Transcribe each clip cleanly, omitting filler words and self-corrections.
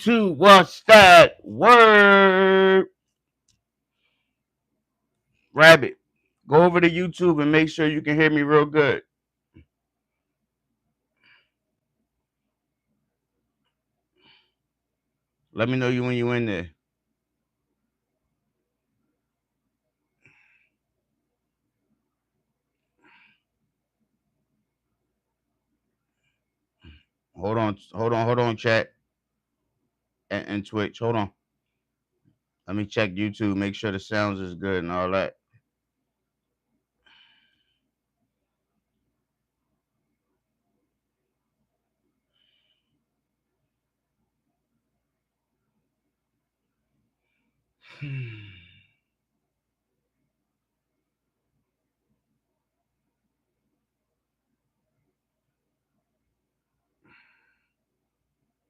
YouTube, what's that word? Rabbit, go over to YouTube and make sure you can hear me real good. Let me know you when you in there. Hold on, chat and Twitch. Hold on. Let me check YouTube, make sure the sounds is good and all that.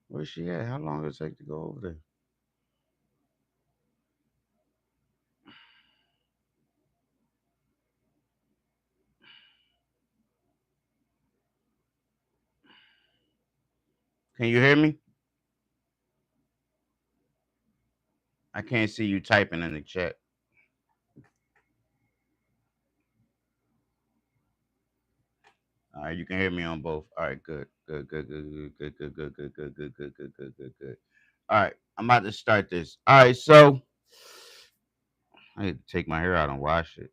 Where's she at? How long does it take to go over there? Can you hear me? I can't see you typing in the chat. All right, you can hear me on both. All right, good, good, good, good, good, good, good, good, good, good, good, good, good, good, good. All right, I'm about to start this. All right, so I need to take my hair out and wash it.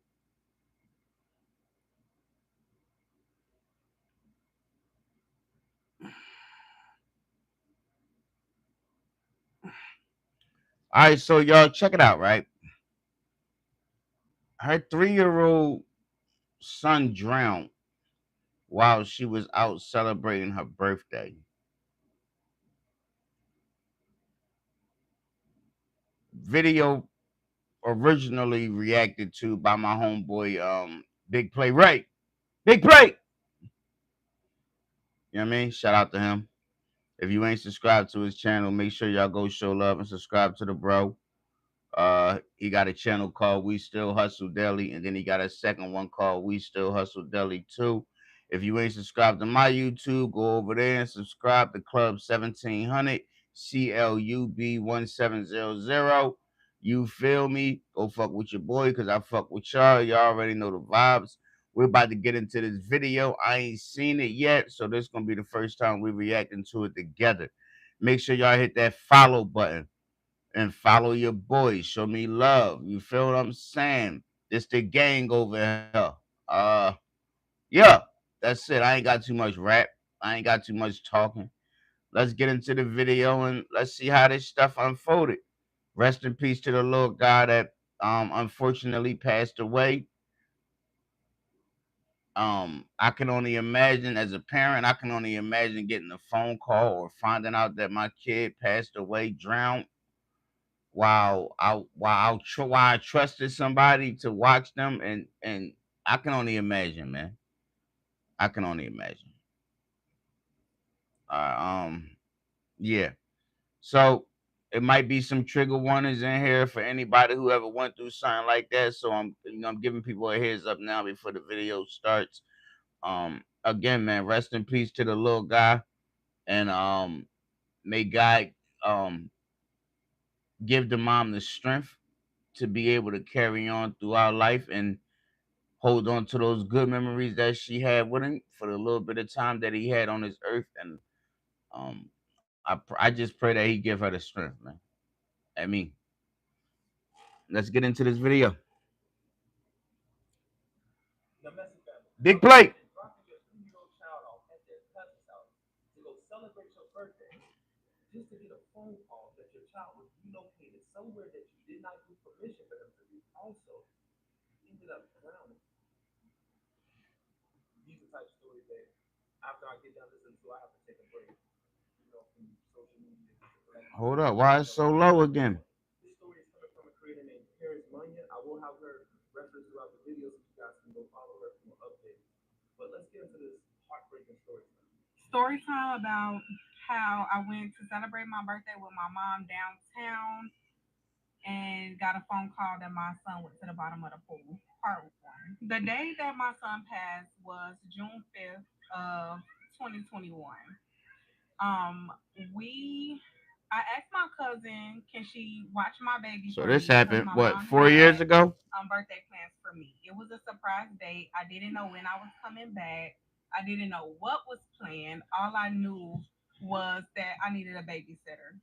All right, so y'all check it out, right? Her 3-year-old son drowned while she was out celebrating her birthday. Video originally reacted to by my homeboy, Big Play Ray. Big Play! You know what I mean? Shout out to him. If you ain't subscribed to his channel, make sure y'all go show love and subscribe to the bro. He got a channel called We Still Hustle Daily, and then he got a second one called We Still Hustle Daily too. If you ain't subscribed to my YouTube, go over there and subscribe to Club 1700 CLUB 1700. You feel me? Go fuck with your boy, cause I fuck with y'all. Y'all already know the vibes. We're about to get into this video. I ain't seen it yet, so this gonna be the first time we reacting to it together. Make sure y'all hit that follow button and follow your boys. Show me love. You feel what I'm saying? This the gang over here. Yeah, that's it. I ain't got too much rap. I ain't got too much talking. Let's get into the video and let's see how this stuff unfolded. Rest in peace to the little guy that unfortunately passed away. I can only imagine as a parent, I can only imagine getting a phone call or finding out that my kid passed away, drowned while I trusted somebody to watch them, and I can only imagine, man. I can only imagine. Um, yeah. So it might be some trigger warnings in here for anybody who ever went through something like that. So I'm giving people a heads up now before the video starts. Again, man, rest in peace to the little guy, and may God um give the mom the strength to be able to carry on throughout life and hold on to those good memories that she had with him for the little bit of time that he had on this earth. And um, I just pray that he give her the strength, man. I mean, let's get into this video. Big plate. Hold up. Why it's so low again? Story time about how I went to celebrate my birthday with my mom downtown and got a phone call that my son went to the bottom of the pool. Part one. The day that my son passed was June 5th of 2021. Um, we I asked my cousin, can she watch my baby So for this me? Because happened my what, mom 4 years had ago? birthday plans for me. It was a surprise date. I didn't know when I was coming back. I didn't know what was planned. All I knew was that I needed a babysitter.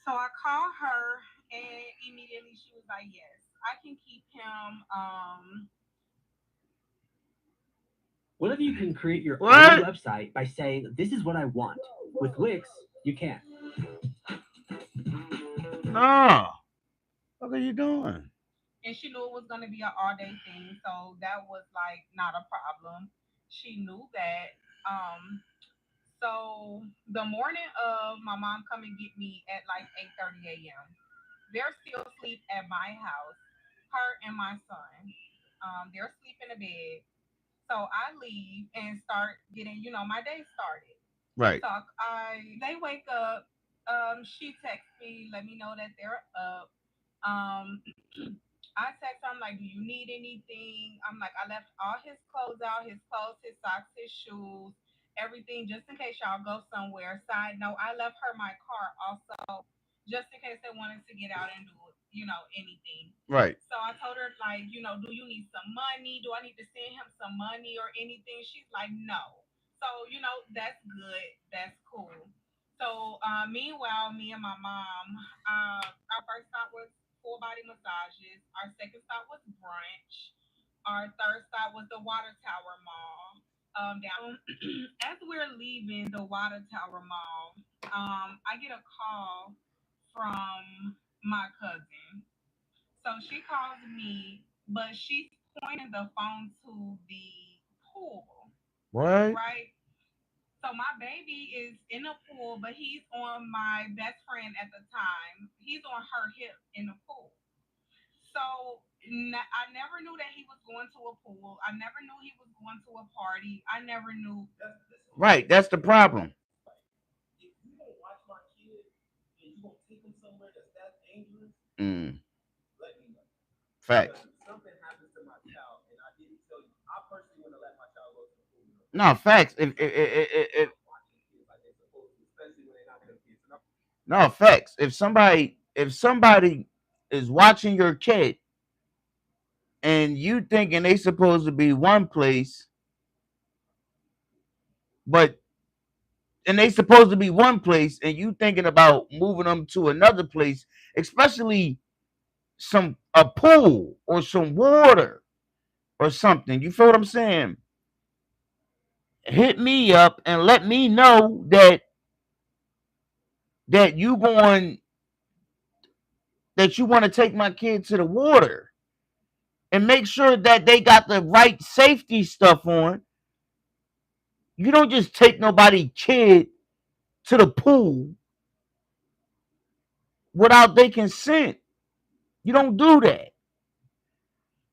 So I called her, and immediately she was like, yes, I can keep him. What if you can create your own What? website by saying, this is what I want? With Wix, you can. No. What are you doing? And she knew it was going to be an all day thing. So that was like not a problem. She knew that. So the morning of my mom coming get me at like 8:30 a.m. They're still asleep at my house, her and my son. They're asleep in the bed. So I leave and start getting, my day started. Right. So they wake up. She texts me, let me know that they're up. Um, I text her, I'm like, do you need anything? I'm like, I left all his clothes out, his clothes, his socks, his shoes, everything, just in case y'all go somewhere. Side note, I left her my car also, just in case they wanted to get out and do, anything. Right. So I told her, like, do you need some money? Do I need to send him some money or anything? She's like, no. So, that's good. That's cool. So, meanwhile, me and my mom, our first stop was full body massages. Our second stop was brunch. Our third stop was the Water Tower Mall. As we're leaving the Water Tower Mall, I get a call from my cousin. So she calls me, but she's pointing the phone to the pool, What? right? So my baby is in the pool, but he's on my best friend at the time. He's on her hip in the pool. So I never knew that he was going to a pool. I never knew he was going to a party. I never knew. Right. That's the problem. Mm. Facts. No, facts. If no facts. If somebody is watching your kid and you thinking they supposed to be one place, but and they supposed to be one place, and you thinking about moving them to another place, especially some a pool or some water or something. You feel what I'm saying? Hit me up and let me know that you going that you want to take my kid to the water, and make sure that they got the right safety stuff on. You don't just take nobody kid to the pool without their consent. You don't do that,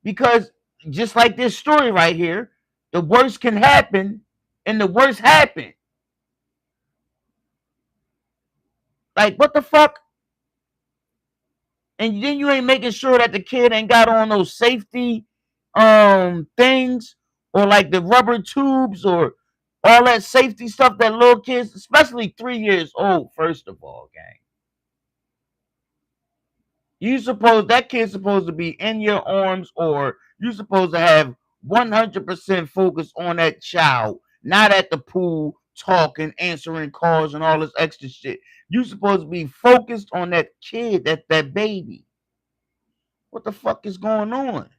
because just like this story right here, the worst can happen, and the worst happen. Like, what the fuck? And then you ain't making sure that the kid ain't got on those safety things, or like the rubber tubes, or all that safety stuff that little kids, especially 3 years old, first of all, gang. You suppose that kid's supposed to be in your arms, or you supposed to have 100% focus on that child, not at the pool talking, answering calls, and all this extra shit. You supposed to be focused on that kid, that baby. What the fuck is going on?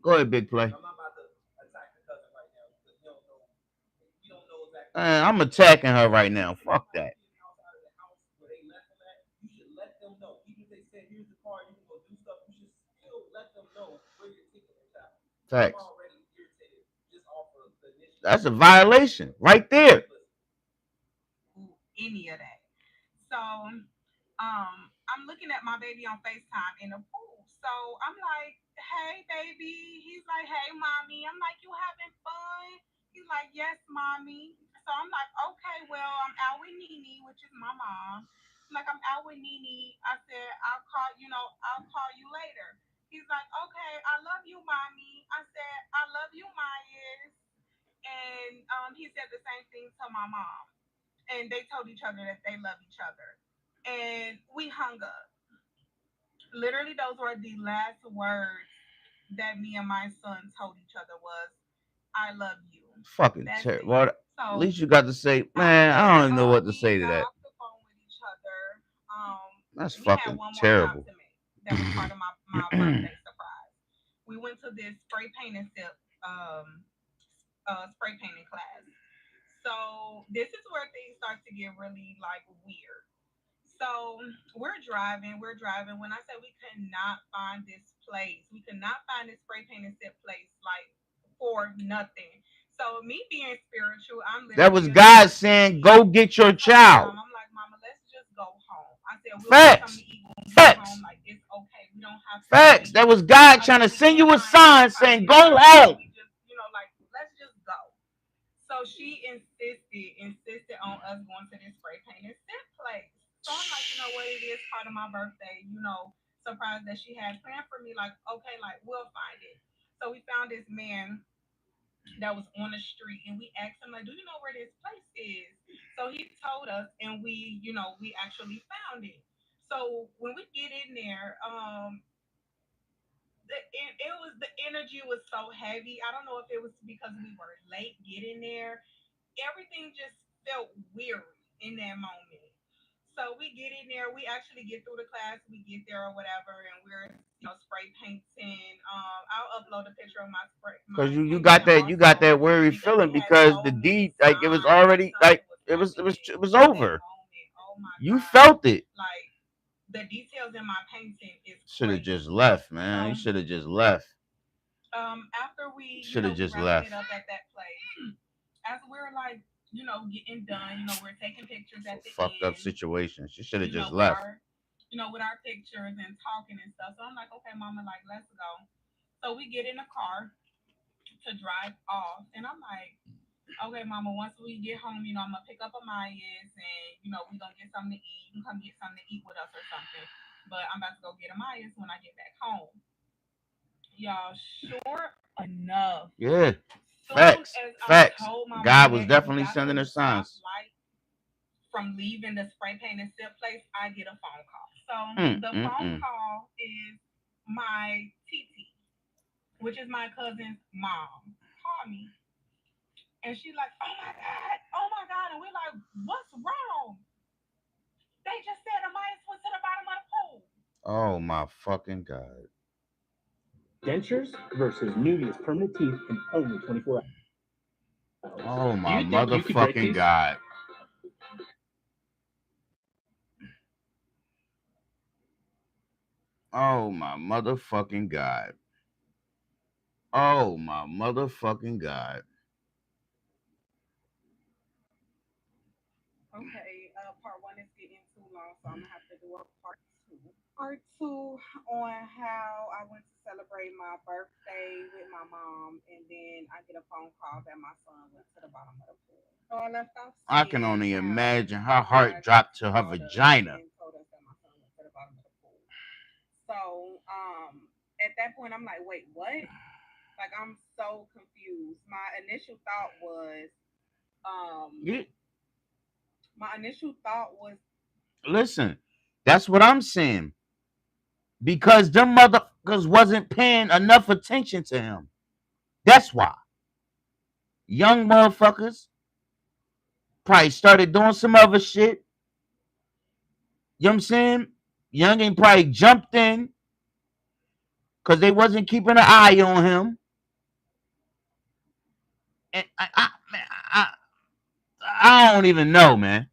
Go ahead, big play. I'm attacking her right now. Fuck that. Facts. That's a violation right there. Any of that. So, I'm looking at my baby on FaceTime in the pool. So I'm like, hey, baby. He's like, hey, mommy. I'm like, you having fun? He's like, yes, mommy. So I'm like, okay, well, I'm out with Nene, which is my mom. I'm like, I'm out with Nene. I said, I'll call you later. He's like, okay, I love you, mommy. I said, I love you, Myers. And he said the same thing to my mom. And they told each other that they love each other. And we hung up. Literally, those were the last words that me and my son told each other was, "I love you." Fucking That's terrible. it. Well, at So least you got to say, man, I after don't even know what to we say to got that. off the phone with each other, That's we had fucking one more job terrible. to make. That was part of my birthday surprise. We went to this spray painting sip um spray painting class. So this is where things start to get really like weird. So we're driving. When I say we could not find this place, we could not find this spray painting set place like for nothing. So me being spiritual, I'm That literally was in the God car saying, thinking. go get I your told my child. mom, I'm like, Mama, let's just go home. I said we'll get something Facts. to eat when we get home. Facts. Like it's okay. We don't have to stay Facts. That here. was God I trying said to we send can't you a find any sign type saying, of go church. home. We just, like let's just go. So she insisted on us going to this spray painting set place. So I'm like, you know what? It is part of my birthday, surprise that she had planned for me. Like, okay, like we'll find it. So we found this man that was on the street, and we asked him like, "Do you know where this place is?" So he told us, and we actually found it. So when we get in there, the energy was so heavy. I don't know if it was because we were late getting there. Everything just felt weary in that moment. So we get in there, we actually get through the class, we get there or whatever, and we're spray painting. I'll upload a picture of my Cause you got painting that also weary because feeling we had because the so many deed, like, it was signs that already, like, something was it happening was in that over. moment. Oh my You god! felt it. Like the details in my painting is Should have just crazy. left, man. You So should have just left. after we Should have we just wrapped it left. up at that place, as we're like getting done, we're taking pictures For at the fucked up end, situations. You should have just with left. our pictures and talking and stuff. So I'm like, okay, mama, like let's go. So we get in the car to drive off, and I'm like, okay, mama, once we get home, I'm gonna pick up Amayas, and we gonna get something to eat. You can come get something to eat with us or something. But I'm about to go get Amayas when I get back home. Y'all, sure enough, Yeah. soon Facts. as I Facts. told my God mom was that and we definitely got to sending the her signs. stoplight from leaving the spray painting sip place, I get a phone call. So Mm, the mm, phone mm. call is my TT, which is my cousin's mom. Call me, and she like, oh my god, and we're like, what's wrong? They just said Amaya went to the bottom of the pool. Oh my fucking God. Dentures versus Nudia's permanent teeth in only 24 hours. Oh Do my you think you could break motherfucking these? God. Oh my motherfucking God. Oh my motherfucking God. Okay, part one is getting too long, so I'm gonna have to do a part two. Part two on how I went to celebrate my birthday with my mom, and then I get a phone call that my son went to the bottom of the pool. So I left off I can saying only how imagine her my heart dad dropped to her called us vagina. and told us that my son went to the bottom of the pool. So at that point, I'm like, wait, what? Like I'm so confused. Um, You my initial thought was listen. That's what I'm saying. Because them motherfuckers wasn't paying enough attention to him. That's why. Young motherfuckers probably started doing some other shit. You know what I'm saying? Young ain't probably jumped in because they wasn't keeping an eye on him. And man, I don't even know, man.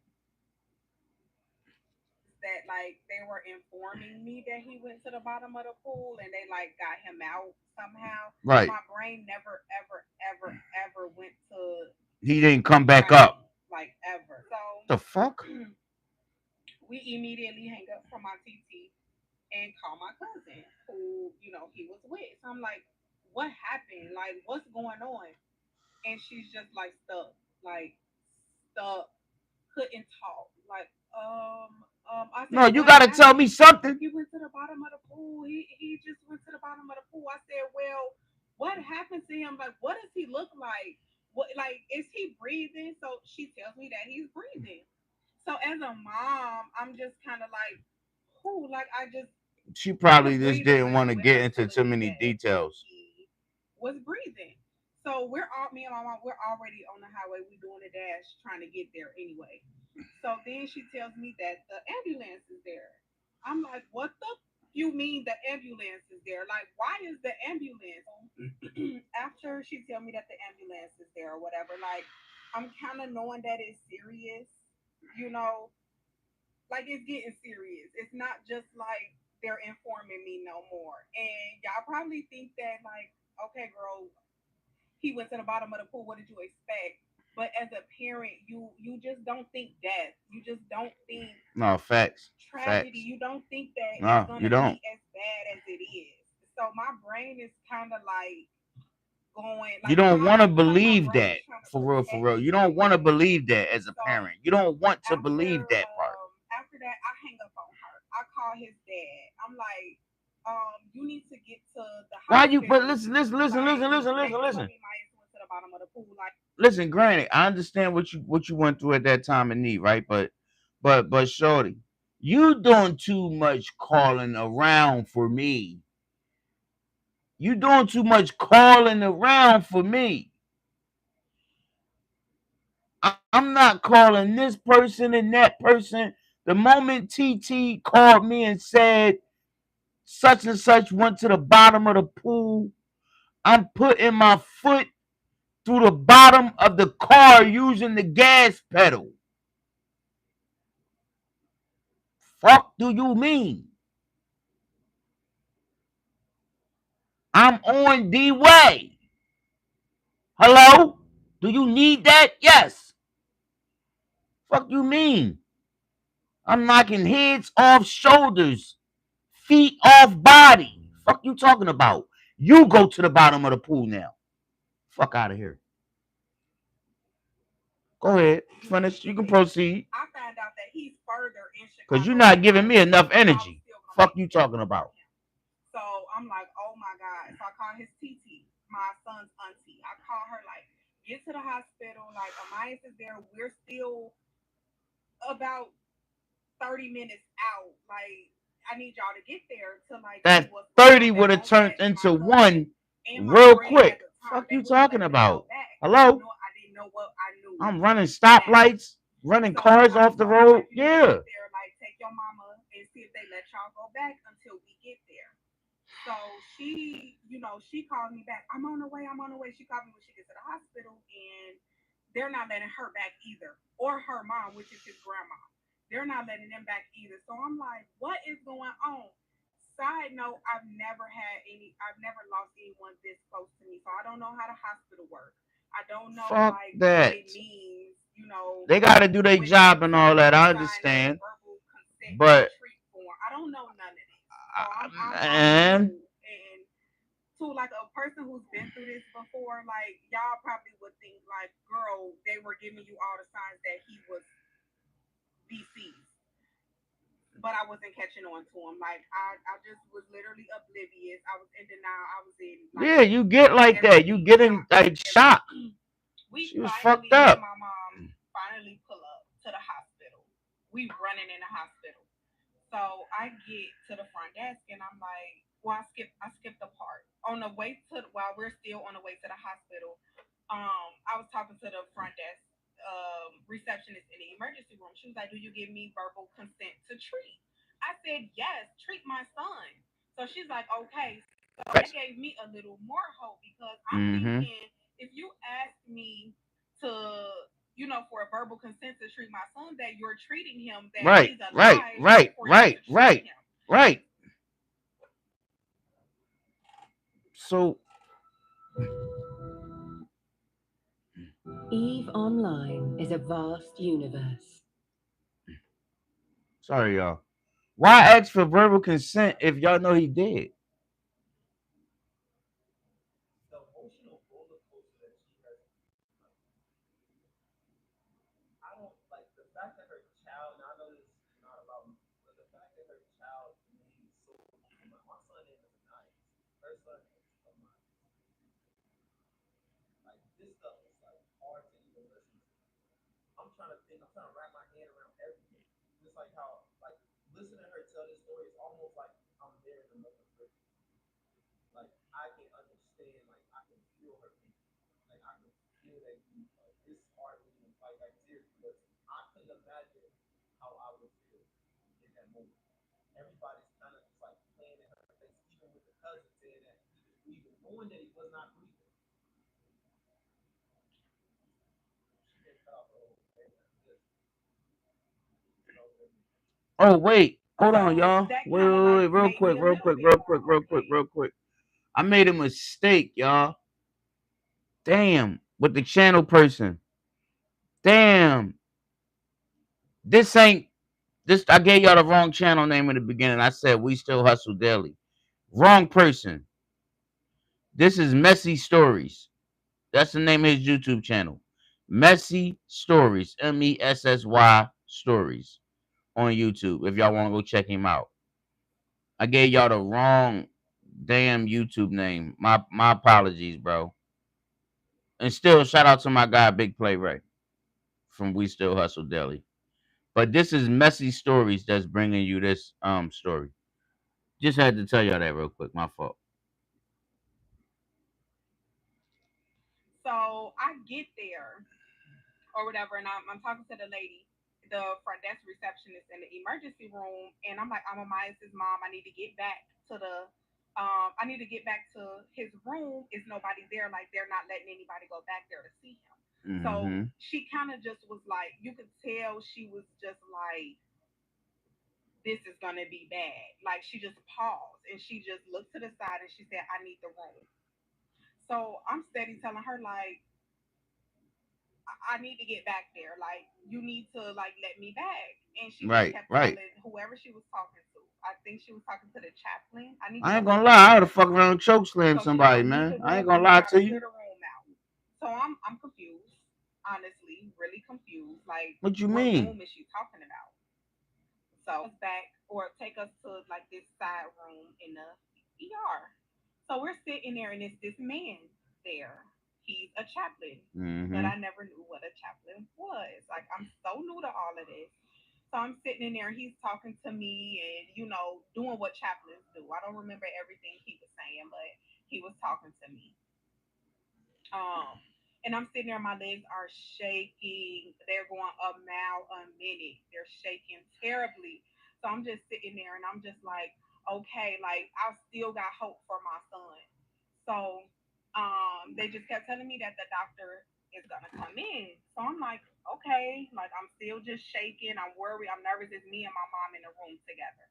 that like they were informing me that he went to the bottom of the pool and they like got him out somehow. Right. My brain never ever went to He didn't come back right, up. like ever. So The fuck? we immediately hang up from my TT and call my cousin who he was with. So I'm like, what happened? Like what's going on? And she's just like stuck, couldn't talk. Like, I No, said, you what gotta tell me happened? something. He went to the bottom of the pool. He just went to the bottom of the pool. I said, well, what happened to him? Like, what does he look like? what, like, is he breathing? So she tells me that he's breathing. So as a mom, I'm just kind of like, who? Like, I just, She he was probably just breathing didn't when want to when get her into too telling me many that details. he was breathing. So we're all, me and my mom, we're already on the highway. We doing a dash trying to get there anyway. So then she tells me that the ambulance is there. I'm like, what the you mean the ambulance is there? Like, why is the ambulance? After she tell me that the ambulance is there or whatever, like, I'm kind of knowing that it's serious, you know, like it's getting serious. It's not just like they're informing me no more. And y'all probably think that like, okay, girl, he went to the bottom of the pool. What did you expect? But as a parent, you just don't think death. You just don't think No, facts. tragedy. Facts. You don't think that it's No, you gonna don't. be as bad as it is. So my brain is kind of like going You like don't want I to feel like my believe brain that is trying to for real, for protect real. me You from don't want to everything. believe that as a So parent. You don't want to believe after that part. after that, I hang up on her. I call his dad. I'm like, you need to get to the Why you? But hospital. listen, listen, listen, Like, listen, listen, they listen, told listen. me my ass went to the bottom of the pool. Like, Listen, granted, I understand what you went through at that time of need, right? But shorty, you doing too much calling around for me. You doing too much calling around for me. I'm not calling this person and that person. The moment TT called me and said such and such went to the bottom of the pool, I'm putting my foot through the bottom of the car using the gas pedal. Fuck do you mean? I'm on the way. Hello? Do you need that? Yes. Fuck you mean? I'm knocking heads off shoulders, feet off body. Fuck you talking about? You go to the bottom of the pool now. Fuck out of here. Go ahead. Finish. You can proceed. I found out that he's further in Cause you're Chicago not than giving I me am. enough So I was energy. still gonna Fuck make you the talking effort for about. him. So I'm like, oh my God. So I call his TT, my son's auntie. I call her like, get to the hospital. Like, Amaya is there. We're still about 30 minutes out. Like, I need y'all to get there to like see That what's going 30 on. They would have won't turned let my into husband one and my real friend at quick. the time, Fuck they you wouldn't talking let them go about? back. Hello? I didn't know what I knew I'm running now. stoplights, running So cars I off the told her, road. like, you need to Yeah. get there, like, take your mama and see if they let y'all go back until we get there. So she called me back. I'm on the way. I'm on the way. She called me when she gets to the hospital, and they're not letting her back either, or her mom, which is his grandma. They're not letting them back either. So I'm like, what is going on? Side note, I've never lost anyone this close to me. So I don't know how the hospital works. I don't know Fuck like what that. it means, They got to do their when they job and tell all you that. to I sign a understand. verbal consent to But, treat form. I don't know none of this. So I'm man, new, and to like a person who's been through this before, like y'all probably would think like, girl, they were giving you all the signs that he was deceased, but I wasn't catching on to him. Like I just was literally oblivious. I was in denial. I was in like yeah, you get like that. You every get in shock of like shock. everything. We She was fucked finally, me and up. my mom finally pull up to the hospital. We running in the hospital. So I get to the front desk and I'm like, well, I skipped the part. On the way to while we're still on the way to the hospital, I was talking to the front desk receptionist in the emergency room. She was like, do you give me verbal consent to treat? I said, yes, treat my son. So she's like, okay. So that gave me a little more hope because I'm Mm-hmm. thinking if you ask me to for a verbal consent to treat my son, that you're treating him, that Right, he's right, alive right, for you to right, treat right, him. right. So, EVE Online is a vast universe. sorry, y'all. Why ask for verbal consent if y'all know he dead? I'm trying to wrap my hand around everything. Just like how, like, listening to her tell this story is almost like I'm there in another person. Like, I can understand, like, I can feel her pain. Like, I can feel that you, it's hard for you to fight back tears because I couldn't imagine how I would feel in that moment. Everybody's kind of just like playing in her face, even with the cousin saying that he was breathing, knowing that he was not breathing. She didn't cut off her whole face. Just, you know, Oh wait, hold on, So y'all. that Wait, kind of wait, like wait, real made me quick, a real little quick, bit real more quick, real quick, okay. real quick. I made a mistake, y'all. Damn, with the channel person. Damn, this ain't this. I gave y'all the wrong channel name in the beginning. I said we still hustle daily. Wrong person. This is Messy Stories. That's the name of his YouTube channel. Messy Stories. Messy Stories on YouTube. If y'all want to go check him out. I gave y'all the wrong damn YouTube name. My apologies, bro. And still shout out to my guy Big Play Ray from We Still Hustle Daily. But this is Messy Stories that's bringing you this story. Just had to tell y'all that real quick. My fault. So I get there or whatever, and I'm talking to the lady, the front desk receptionist in the emergency room, and I'm like, I'm Amias's mom. I need to get back to the I need to get back to his room. Is nobody there? Like they're not letting anybody go back there to see him. So Mm-hmm. she kind of just was like, you could tell she was just like, this is gonna be bad. Like she just paused and she just looked to the side and she said, I need the room. So I'm steady telling her like, I need to get back there. Like, you need to like let me back. And she just Right, kept right. telling whoever she was talking to. I think she was talking to the chaplain. I need to I go ain't back gonna there and lie. I see would the have fucked around chaplain. and choke slammed So she's like, somebody, I need man. the I ain't room. gonna You lie gotta to you. clear the room out. So I'm confused, honestly, really confused. Like, What you what mean? room is she talking about? So back or take us to like this side room in the ER. So we're sitting there and it's this man there. He's a chaplain, but Mm-hmm. I never knew what a chaplain was. Like I'm so new to all of this. So I'm sitting in there and he's talking to me and doing what chaplains do. I don't remember everything he was saying, but he was talking to me. Um, and I'm sitting there, my legs are shaking. They're going a mile a minute. They're shaking terribly. So I'm just sitting there and I'm just like, okay, like I still got hope for my son. So they just kept telling me that the doctor is gonna come in. So I'm like, okay, like I'm still just shaking. I'm worried. I'm nervous. It's me and my mom in the room together.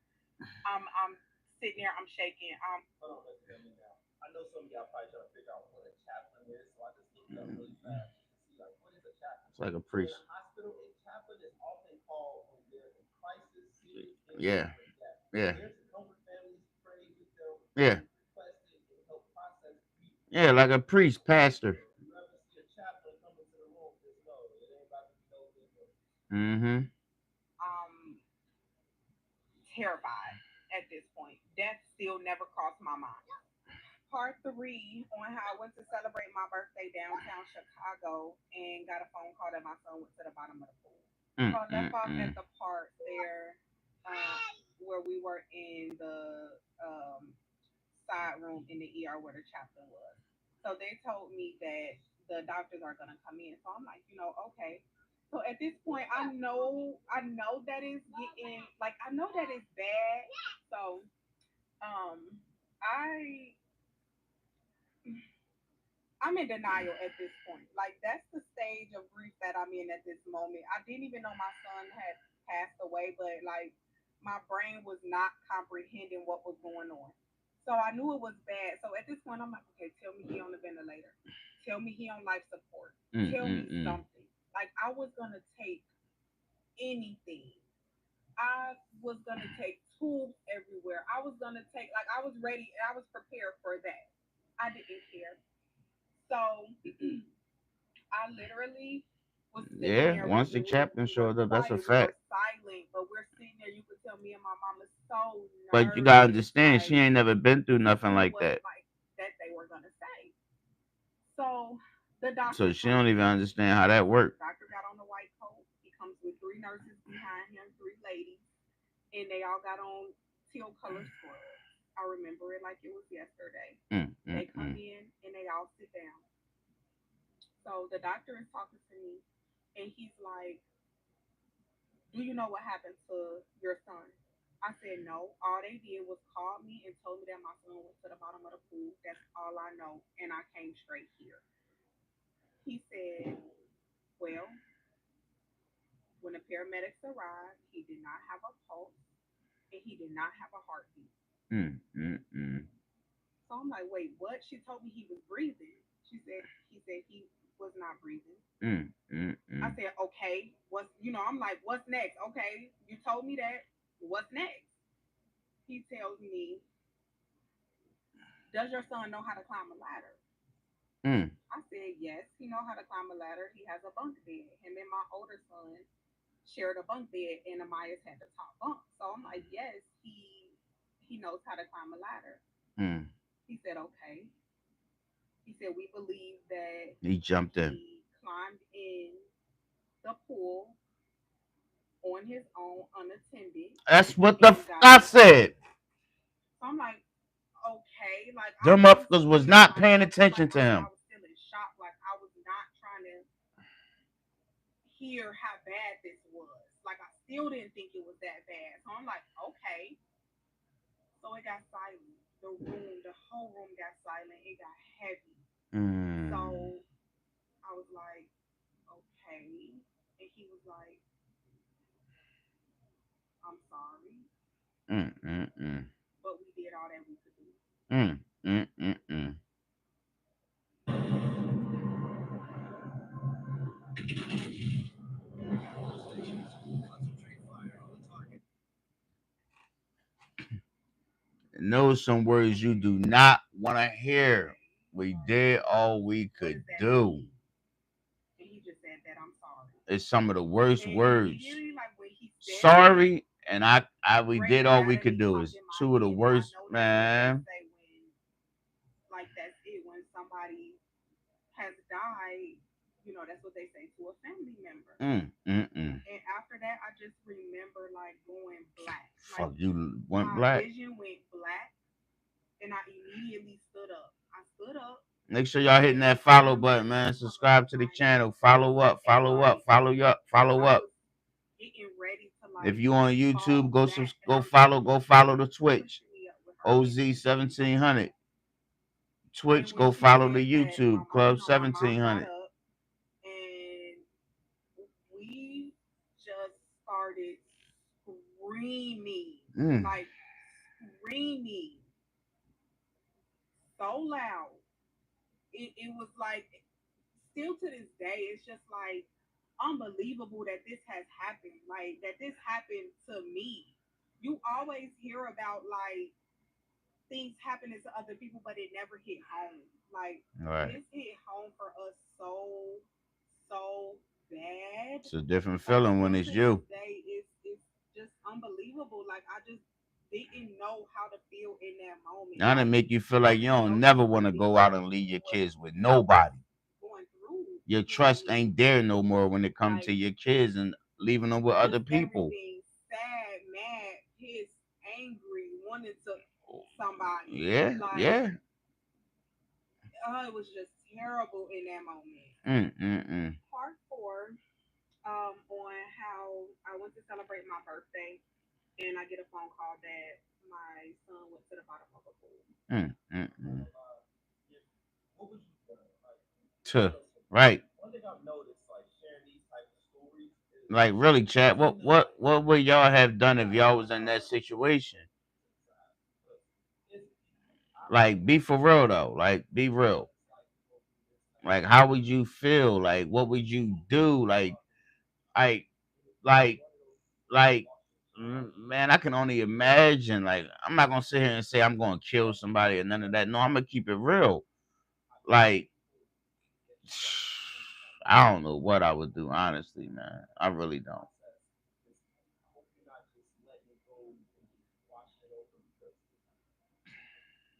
I'm sitting there. I'm shaking. hold on, let's hear me now. I know some of y'all probably trying to figure out what a chaplain is, so I just looked it up really fast just to see like what is a chaplain. It's like a So in priest. a hospital, a chaplain is often called when there's a crisis, serious injury, Yeah, or death. yeah, There to comfort families, pray with them, yeah, relief requested, and help process grief and yeah. Like loss. a priest, So pastor. if you ever see a chaplain come into the room, just know it ain't about to be no good news. Mm-hmm. um terrified at this point. Death still never crossed my mind. Part three on how I went to celebrate my birthday downtown Chicago and got a phone call that my son went to the bottom of the pool. So I left off at Mm-mm-mm. the part there where we were in the side room in the ER where the chaplain was. So they told me that the doctors are gonna come in. So I'm like, okay. So at this point, I know that is getting like I know that is bad. So I I'm in denial at this point. Like that's the stage of grief that I'm in at this moment. I didn't even know my son had passed away, but like my brain was not comprehending what was going on. So I knew it was bad. So at this point, I'm like, okay, tell me he on the ventilator. Tell me he on life support. Tell me Mm-mm-mm. something. Like I was gonna take anything. I was gonna take tubes everywhere. I was gonna take like I was ready and I was prepared for that. I didn't care. So I literally was sitting Yeah. there. Once the chaplain We were showed up, that's a quiet. We were fact. silent, but we're sitting there. You could tell me and my mom is so But you gotta nervous. understand, she Like ain't never been through we nothing knew like what that, like that they were gonna say. So the so doctor she comes don't even in. understand how that worked. Doctor got on the white coat. comes with three nurses behind him, three ladies, and they all got on teal color scrubs. I remember it like it was yesterday. Mm, mm, They come mm. in and they all sit down. So the doctor is talking to me, and he's like, "Do you know what happened to your son?" I said, "No. All they did was call me and told me that my son went to the bottom of the pool. That's all I know, and I came straight here." He said, "Well, when the paramedics arrived, he did not have a pulse and he did not have a heartbeat." Mm, mm, mm. So I'm like, "Wait, what?" She told me he was breathing. He said he was not breathing. Mm, mm, I mm. said, "Okay, I'm like, what's next? Okay, you told me that. What's next?" He tells me, "Does your son know how to climb a ladder?" Mm. I said, "Yes, he know how to climb a ladder. He has a bunk bed. Him and my older son shared a bunk bed, and Amaya's had the top bunk." So I'm like, "Yes, he knows how to climb a ladder." Mm. He said, "Okay." He said, "We believe that He jumped in. he climbed in the pool on his own, unattended, That's what the and f- got I out." said. So I'm like, "Okay." Like I Them wasn't motherfuckers was still not like paying I feel attention like to I him. was still in shock. Like I was not trying to hear how bad this was. Like I still didn't think it was that bad. So I'm like, "Okay." So it got silent. The whole room got silent. It got heavy. Mm. So I was like, "Okay." And he was like, "I'm sorry, Mm, mm, mm. but we did all that we could do." Mm, mm, mm, mm. And those some words you do not want to hear. We did all we What could does that do. mean? And he just said that, "I'm sorry." It's some of the worst And words. immediately, like when he said that, Sorry, and I we Grey's did all we could Anatomy do popped is in my two of the head, and I worst, know that's what they man. say when, like, that's it. When somebody has died, that's what they say to a family member. Mm, mm, mm. And after that, I just remember like going black. Like Fuck, you went my black. vision went black, and I immediately stood up. I stood up, Make sure y'all hitting and I that put follow my button, hands man. over my Subscribe to the sinus, channel. Follow up, and follow up, like follow up, follow I up. was getting ready to If like you on YouTube, fall go back, and I remember go my follow the sister Twitch. pushing me up with her OZ heavy feet. 1700. And Twitch, when go she follow the said that, YouTube Club my mom got 1700. up, and we just started screaming, Mm. like screaming so loud. It was like, still to this day, it's just like unbelievable that this has happened. Like that this happened to me. You always hear about like things happening to other people, but it never hit home. Like All right. this hit home for us so bad. It's a different Like feeling when still it's to this you. day, it's just unbelievable. Like I just didn't know how to feel in that moment. Now to Like make you feel I like you didn't don't know never some want to things go out and leave your was kids with nobody. going through Your with trust me. ain't there no more when it comes to Like your kids and leaving them with other just people. everything, sad, mad, pissed, angry, wanting to somebody. Yeah, Like yeah. it was just terrible in that moment. Mm, mm, mm. Part four, on how I went to celebrate my birthday, and I get a phone call that my son went to the bottom of a pool. Mm, mm, mm. If, what would you like? Tuh. So Right. one thing I've noticed, like sharing these type of stories, is Like really, chat. you tend to like What would y'all have done if not y'all go was in that out situation? to the side. But it's, I've Like, noticed be for real though. Like, be what real. it's like to go through this type Like, of how would you feel? Like, what would you do? Like, like, like, man, I can only imagine. Like, I'm not gonna sit here and say I'm gonna kill somebody or none of that. No, I'm gonna keep it real. Like, I don't know what I would do, honestly, man. I really don't. process. Is I hope you're not just letting it go and just washing it over because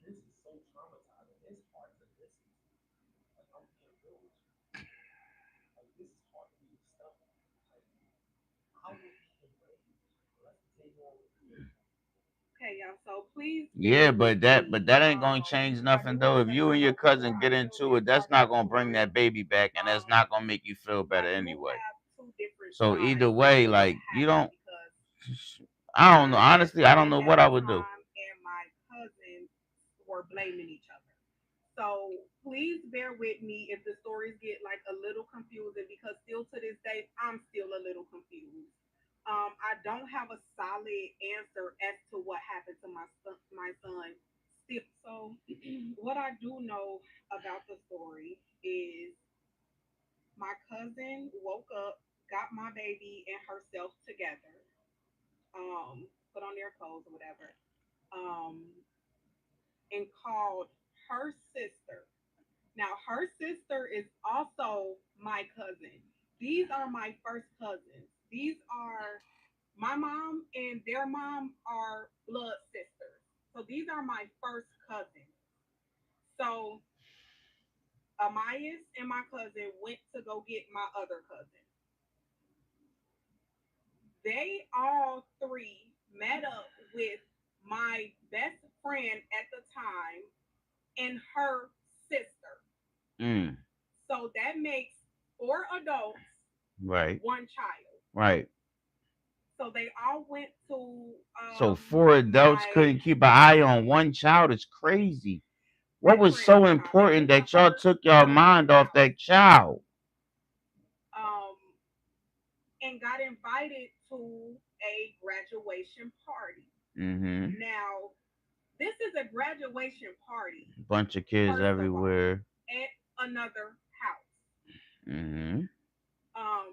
this is so traumatizing. It's hard to listen to. Like I'm being real with you. Like this is hard for me to stomach. Like Let's continue on with the story. Okay, y'all. So please Yeah, bear with but that me. ain't gonna change What I nothing do though. want to If let you y'all and your know cousin before I get tell into this it, that's part of not the gonna bring story, that baby back, and that's not gonna make you feel better I do anyway. have two different So either sides way, to what like you happened don't. because I don't know. my best Honestly, I don't friend know at what I the would do. time and my cousin were blaming each other. So please bear with me if the stories get like a little confusing because still to this day I'm still a little confused. I don't have a solid answer as to what happened to my son. Still, so what I do know about the story is my cousin woke up, got my baby and herself together, put on their clothes or whatever, um, and called her sister. Now, her sister is also my cousin. These are my first cousins. These are my mom and their mom are blood sisters. So these are my first cousins. So Amayas and my cousin went to go get my other cousin. They all three met up with my best friend at the time and her sister. Mm, So that makes four adults, right, one child. right. So they all went to So four adults my couldn't keep an eye on one child. It's crazy. What best was friend's so child. They important went to that y'all her took your mind girlfriend's off house, that child? um, and got invited to a graduation party. Mm-hmm. Now, this is a graduation party, Bunch of kids first of all, everywhere. at another house. Mm-hmm. Um,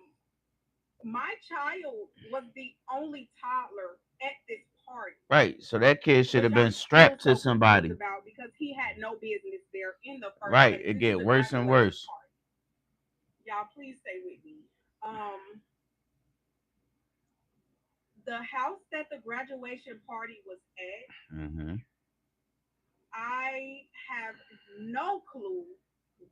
my child was the only toddler at this party, Right. So that kid should which have been I'm still strapped to so confused somebody. about because he had no business there in the first Right. place. It This is get a worse and graduation worse. party. Y'all, please stay with me. The house that the graduation party was at, Mm-hmm. I have no clue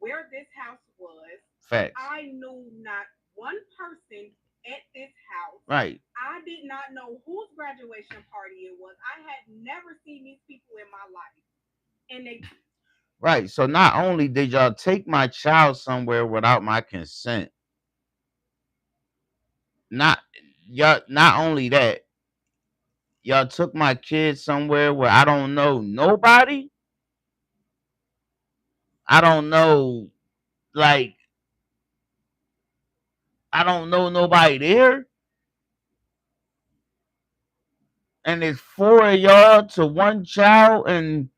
where this house was. Facts. I knew not one person at this house. Right. I did not know whose graduation party it was. I had never seen these people in my life. And they Right. So not only did y'all take my child somewhere without my consent, not y'all not only that, y'all took my kid somewhere where I don't know nobody. I don't know like I don't know nobody there. And it's four of y'all to one child and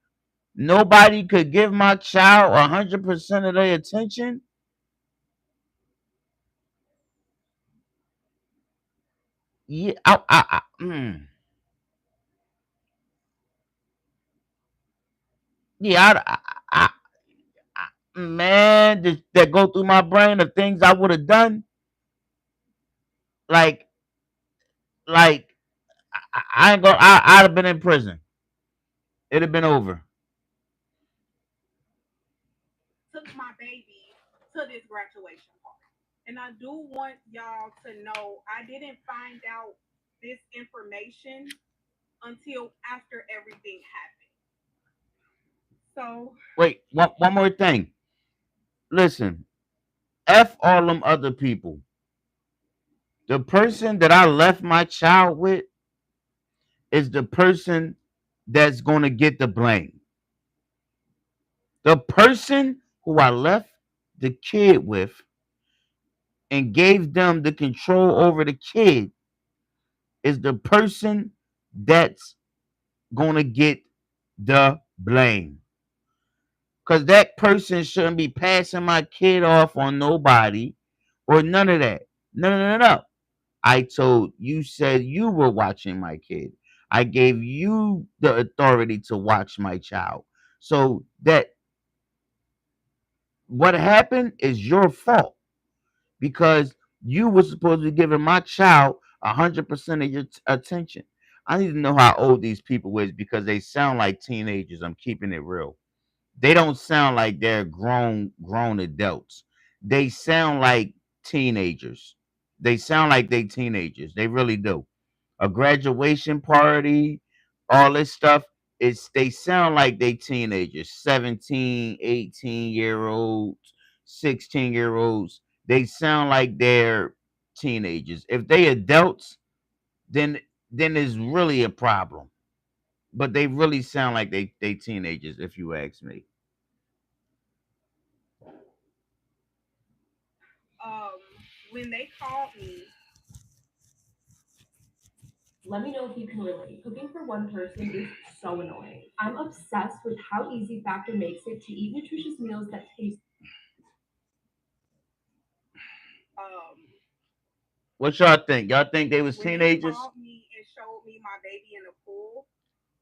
nobody could give my child 100% of their attention. Yeah, yeah, man, that go through my brain of things I would have done. Like, like I ain't go. I'd have been in prison. It'd have been over. took my baby to this graduation party. And I do want y'all to know I didn't find out this information until after everything happened. So, Wait, one more thing. Listen, f all them other people. The person that I left my child with is the person that's gonna get the blame. The person who I left the kid with and gave them the control over the kid is the person that's gonna get the blame. Cause that person shouldn't be passing my kid off on nobody or none of that. No, no, no, no. I told you said you were watching my kid. I gave you the authority to watch my child. So that what happened is your fault because you were supposed to be giving my child 100% of your attention. I need to know how old these people is because they sound like teenagers. I'm keeping it real. They don't sound like they're grown adults. They sound like teenagers. They sound like they teenagers. They really do. A graduation party, all this stuff. They sound like they teenagers, 17, 18-year olds, 16-year olds. They sound like they're teenagers. If they adults, then there's really a problem. But they really sound like they teenagers, if you ask me. Um, when they called me, Let me know if you can relate. Cooking for one person is so annoying. I'm obsessed with how easy Factor makes it to eat nutritious meals that taste. um, What y'all think? Y'all think they was when they teenagers? called me and showed me my baby in the pool,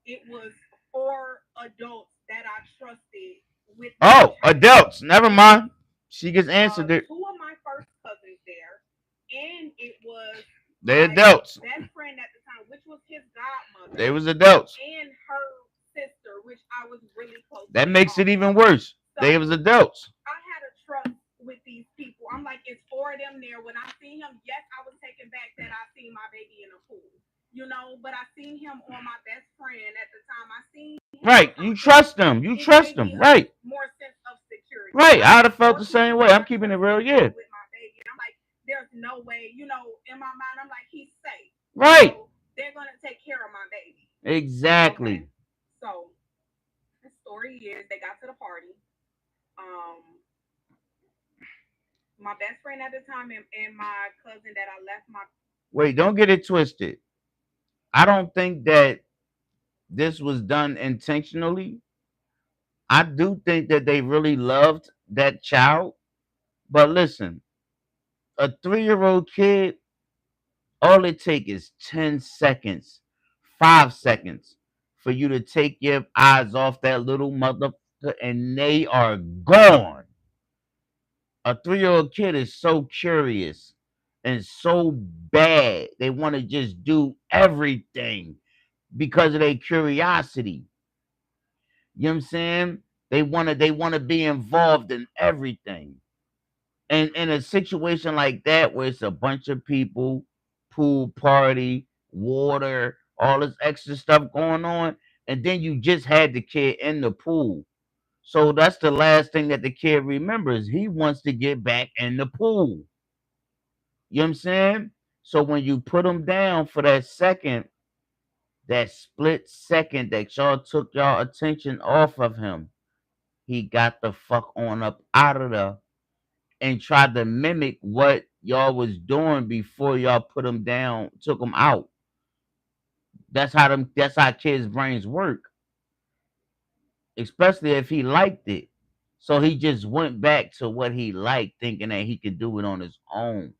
it was four adults that I trusted with my Oh, child. adults. Never And mind. She just answered it. two of my first cousins there, and it was They my adults. best friend at the time, which was his They godmother, was adults. and her sister, which I was really close That with makes it even also. worse. They was So adults. I had a trust with these people. I'm like, it's four of them there. When I seen him, yes, I was taken back that I seen my baby in a pool, but I seen him on my best friend at the time. I seen him Right. You something. trust them. You It gave trust me them. a Right. more sense of security. Right. I I'd have had felt four the people same way. that I'm I keeping it real. trusted Yeah. with my baby. And I'm like, there's no way, in my mind, I'm like, he's safe. Right. They're gonna take care of my baby. Okay. Exactly. So the story is they got to the party. Um, my best friend at the time and my cousin that I left my Wait, don't get it twisted. I don't think that this was done intentionally. I do think that they really loved that child. But listen, a 3-year-old kid, all it takes is 10 seconds, 5 seconds for you to take your eyes off that little motherfucker and they are gone. A 3-year-old kid is so curious and so bad. They want to just do everything because of their curiosity. You know what I'm saying? They want to be involved in everything. And in a situation like that where it's a bunch of people, pool party, water, all this extra stuff going on, and then you just had the kid in the pool. So that's the last thing that the kid remembers. He wants to get back in the pool. You know what I'm saying? So when you put him down for that second, that split second that y'all took y'all attention off of him, he got the fuck on up out of there and tried to mimic what y'all was doing before y'all put him down, took him out. That's how kids' brains work, especially if he liked it. So he just went back to what he liked, thinking that he could do it on his own.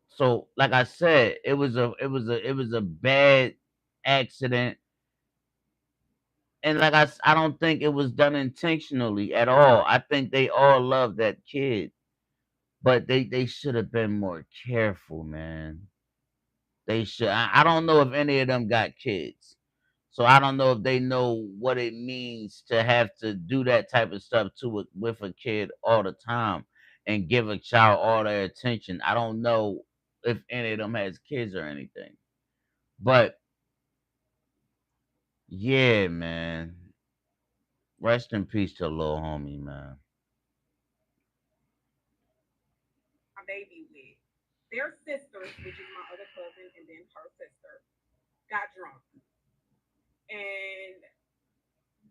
So, like I said, it was a bad accident, and I don't think it was done intentionally at all. I think they all love that kid, but they should have been more careful, man. They should. I don't know if any of them got kids. So I don't know if they know what it means to have to do that type of stuff with a kid all the time and give a child all their attention. I don't know if any of them has kids or anything. But yeah, man. Rest in peace to little homie, man. my baby with. Their sisters, which is my other cousin, and then her sister, got drunk, and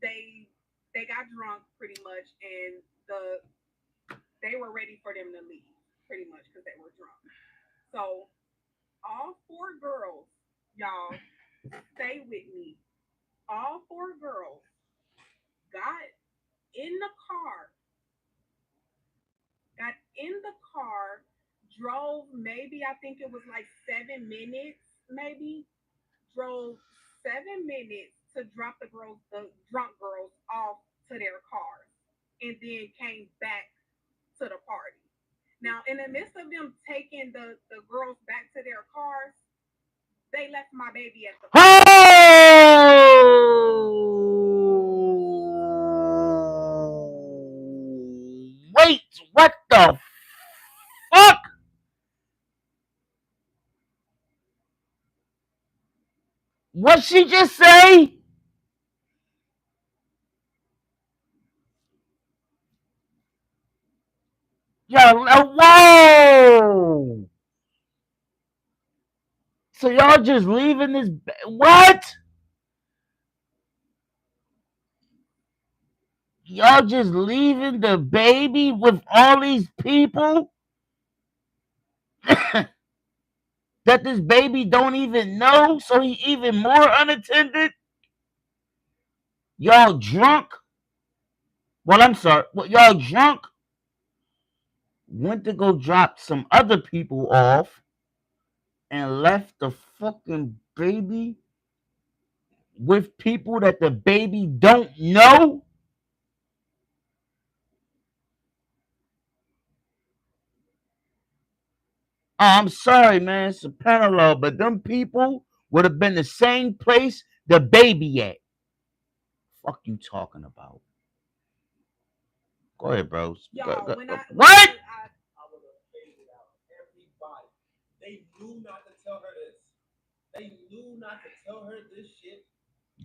they they got drunk pretty much, and they were ready for them to leave pretty much because they were drunk. So all four girls, y'all, stay with me. All four girls got in the car, got in the car, drove maybe I think it was like 7 minutes, maybe drove 7 minutes to drop the drunk girls off to their cars, and then came back to the party. Now, in the midst of them taking the girls back to their cars, they left my baby at the pool. Oh, wait, what the fuck? What she just say? Whoa! So y'all just leaving this? What? Y'all just leaving the baby with all these people that this baby don't even know? So he even more unattended? Y'all drunk? Well, I'm sorry. Well, y'all drunk? Went to go drop some other people off and left the fucking baby with people that the baby don't know? I'm sorry, man. It's a parallel, but them people would have been the same place the baby at. Fuck you talking about? Go ahead, bro. Y'all, when I when What? I would have faded out everybody. They knew not to tell her this. They knew not to tell her this shit.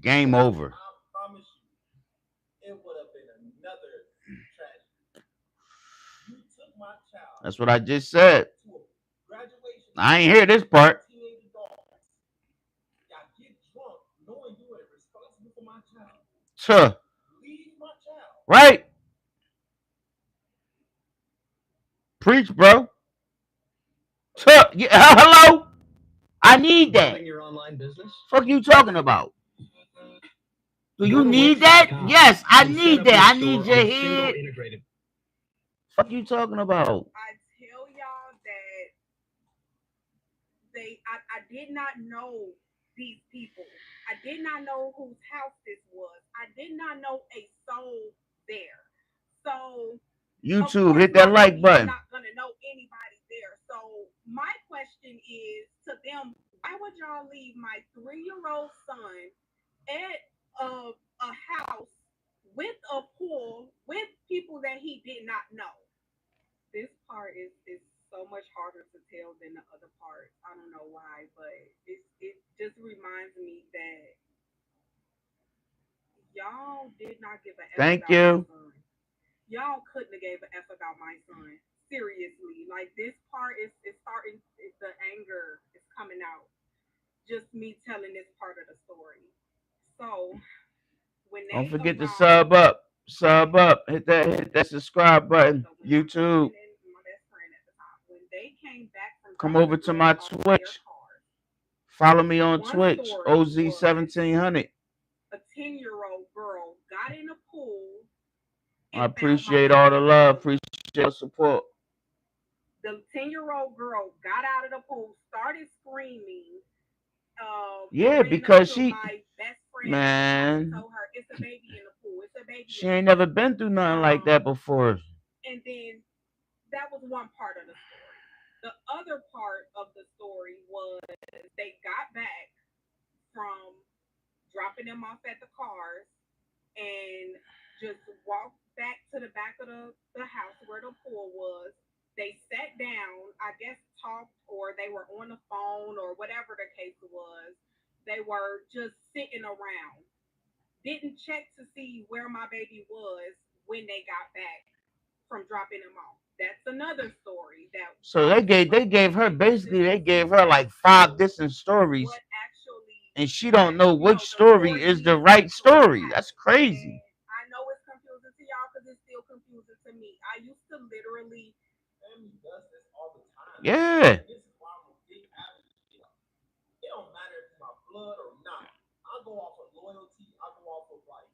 Game over. I promise you, it would have been another tragedy. You took my child That's what I just said. to a graduation I party ain't hear this with part. teenage adults. Y'all get drunk knowing you are responsible for my child. Tuh. Leave my child. Right? Preach, bro. Tuh. Yeah, hello? I need that. Growing your online business? Fuck you talking about? Do you Go to need that? Wix.com Yes, I and set need up your that. I store need your on a single head. integrated. Fuck you talking about? I tell y'all that I did not know these people. I did not know whose house this was. I did not know a soul there. So of YouTube, course hit that my like baby is button. not gonna know anybody there. So my question is to them, why would y'all leave my 3-year-old son at a house with a pool with people that he did not know? This part is so much harder to tell than the other parts. I don't know why, but it just reminds me that y'all did not give a f Thank about my you. son. Y'all couldn't have gave a f about my son. Seriously, like this part is starting. The anger is coming out. Just me telling this part of the story. So when Don't they forget to arrived, sub up. Sub okay, up. Hit that subscribe button. so when my YouTube. husband and my best friend at the time, when they came back from Come dropping over the to girls my off at their Twitch. cars, Follow me on one Twitch. story was OZ1700. a 10-year-old girl got in a pool I and found my appreciate all baby the in the love. pool. Appreciate the support. The 10-year-old girl got out of the pool, started screaming, Yeah, ran up because to she, my best friend at the time and man, told her, "It's a baby in the pool. It's a baby she in the ain't never pool." been through nothing like that Um, before. and then that was one part of the story. The other part of the story was they got back from dropping them off at the cars and just walked back to the back of the house where the pool was. They sat down, I guess talked, or they were on the phone, or whatever the case was. They were just sitting around. Didn't check to see where my baby was when they got back from dropping him off. That's another story that So I they was just gave like, they gave her okay, basically they gave her like five different stories, what actually and she don't know which the story story is the leads right up to what story. That's happened. crazy. And I know it's confusing to y'all because it's still confusing to me. I used to literally, Family does this all the time. Yeah. And this is why I'm a big advocate. It don't matter if it's my blood or not. I go off of loyalty. I go off of like,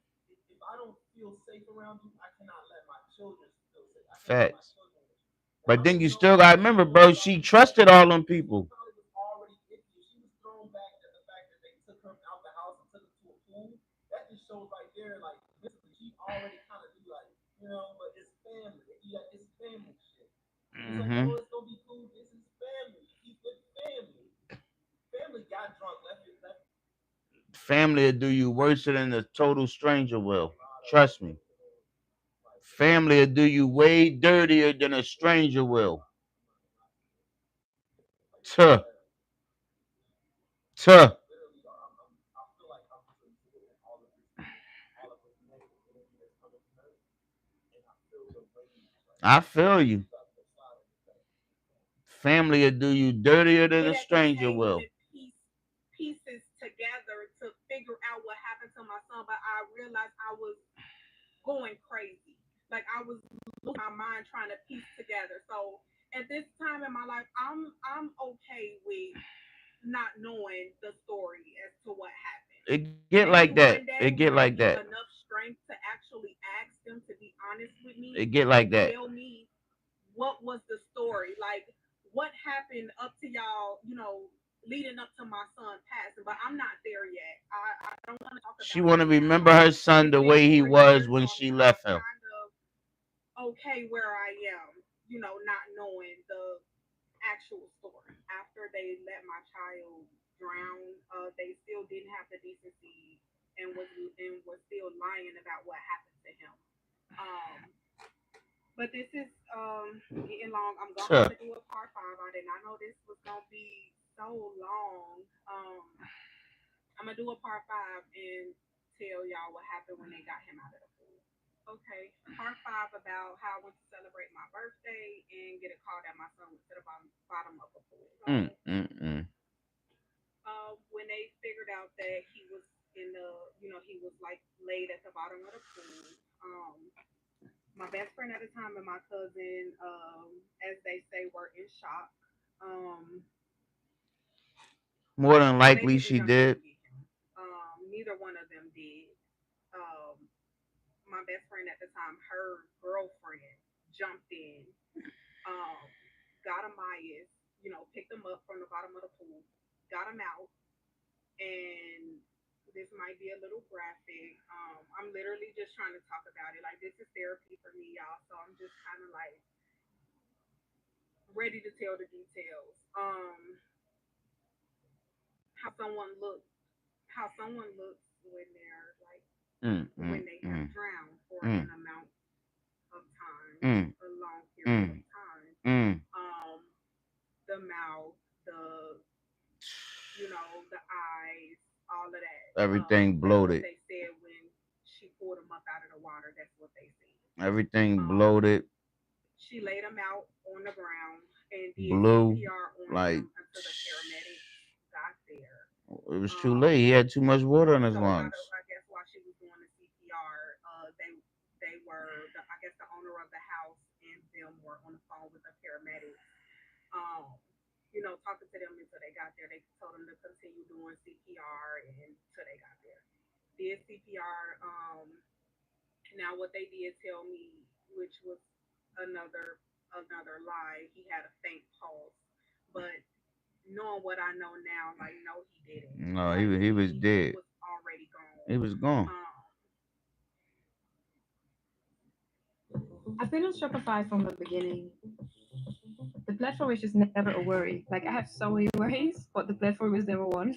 if I don't feel safe around you, I cannot let my children feel safe. I can't let my Facts. children with you. And But I then don't you know still how gotta she remember, feels bro, about she the fact trusted all them she people. probably was already iffy. She was thrown back at the fact that they took her out the house and took her to a pool. That just shows right there, like mentally, she already kind of knew, like, but it's family. It's family shit. It's like, Hmm. oh, it's gonna be cool. This is family. He's with family. Family got drunk, left Family will do you worse than a total stranger a will. lot of Trust me. like Family will do you way dirtier than a stranger will. like Tuh. yeah, Tuh. literally. I feel you. You got to put side on your face. Family will do you dirtier than a It stranger came will. in pieces together to figure out what happened to my son, but I realized I was going crazy. Like I was losing my mind trying to piece together. So at this time in my life, I'm okay with not knowing the story as to what happened. It get like Maybe that. one It day get when like I that. get enough strength to actually ask them to be honest with It me get like and that. tell me what was the story, like what happened up to y'all, leading up to my son passing. But I'm not there yet. I don't want to talk She about it want to now. remember Like her son it's the been way he four was years, when so she I'm left him. kind of okay where I am, not knowing the actual story. After they let my child drown, they still didn't have the decency and was still lying about what happened to him. Um, but this is getting long. I'm gonna have Tuh. to do a part five. I did not know this was gonna be so long. I'm gonna do a part five and tell y'all what happened when they got him out of the pool. Okay, part five about how I went to celebrate my birthday and get a call that my son went to the bottom of a pool. Mm. When they figured out that he was in the, he was like laid at the bottom of the pool. My best friend at the time and my cousin, as they say, were in shock. Um, More than so they likely didn't she jump in did. and get him. Neither one of them did. Um, my best friend at the time, her girlfriend jumped in, um, got him Myers, picked him up from the bottom of the pool, got him out, and this might be a little graphic. I'm literally just trying to talk about it. Like this is therapy for me, y'all. So I'm just kind of like ready to tell the details. How someone looks, how someone looks when they're like Mm, when mm, they have mm, drowned for an mm, amount of time, mm, a long period of mm, time. mm. Um, the mouth, the eyes, all of that. Everything That's what bloated. they said when she pulled him up out of the water. That's what they said. Everything Um, bloated. she laid him out on the ground and did Blue. CPR on Like him until the paramedics got there. it was too late. Um, He had too much water in his so while lungs. I guess while she was doing the CPR, they were I guess the owner of the house and them were on the phone with the paramedics. Um, talking to them until they got there. They told them to continue doing CPR until they got there. Did CPR. Now what they did tell me, which was another lie, he had a faint pulse, but knowing what I know now, like no, he didn't. No, Like he was he dead. was already gone. He was gone. Um, I've been on Shopify from the beginning. The platform is just never a worry. Like I have so many worries, but the platform is number one.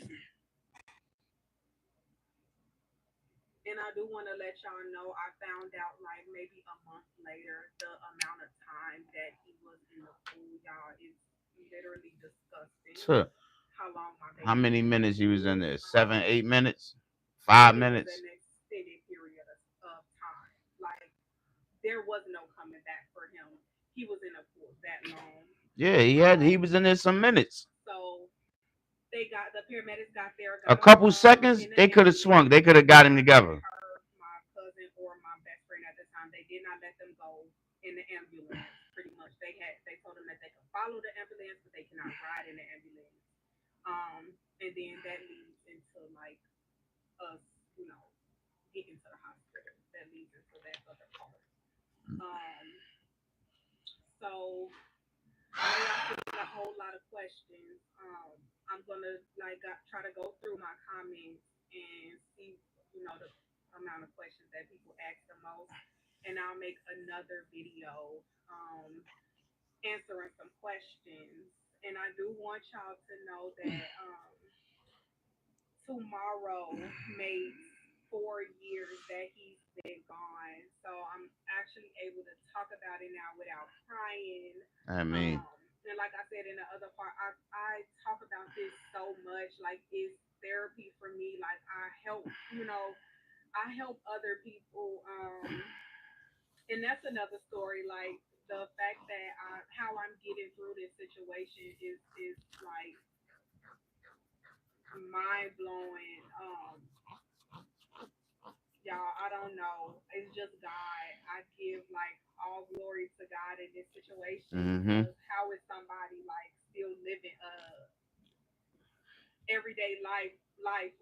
and I do want to let y'all know I found out like maybe a month later the amount of time that he was in the pool, y'all, is literally disgusting. Tuh. How long my How baby was many in the minutes he was in pool. there? 7, 8 minutes? And Five it was minutes? an extended period of time. Like there was no coming back for him. He was in a pool that long. Yeah, he Um, was in there some minutes. so the paramedics got there, A got him couple seconds, in the they could have swung. ambulance. They could have got him Neither together. her, my cousin, or my best friend at the time, they did not let them go in the ambulance. Pretty much, they told them that they could follow the ambulance, but they cannot ride in the ambulance. And then that leads into like us, you know, getting to the hospital. That leads into that other part. Um, so I know y'all sent a whole lot of questions. I'm gonna try to go through my comments and see, the amount of questions that people ask the most, and I'll make another video answering some questions. And I do want y'all to know that tomorrow makes 4 years that he's been gone. So I'm actually able to talk about it now without crying. I mean, And like I said in the other part, I talk about this so much. Like it's therapy for me. Like I help other people. And that's another story. Like the fact that how I'm getting through this situation is like mind blowing. Y'all, I don't know. It's just God. I give like all glory to God in this situation Mm-hmm. because how is somebody like still living everyday life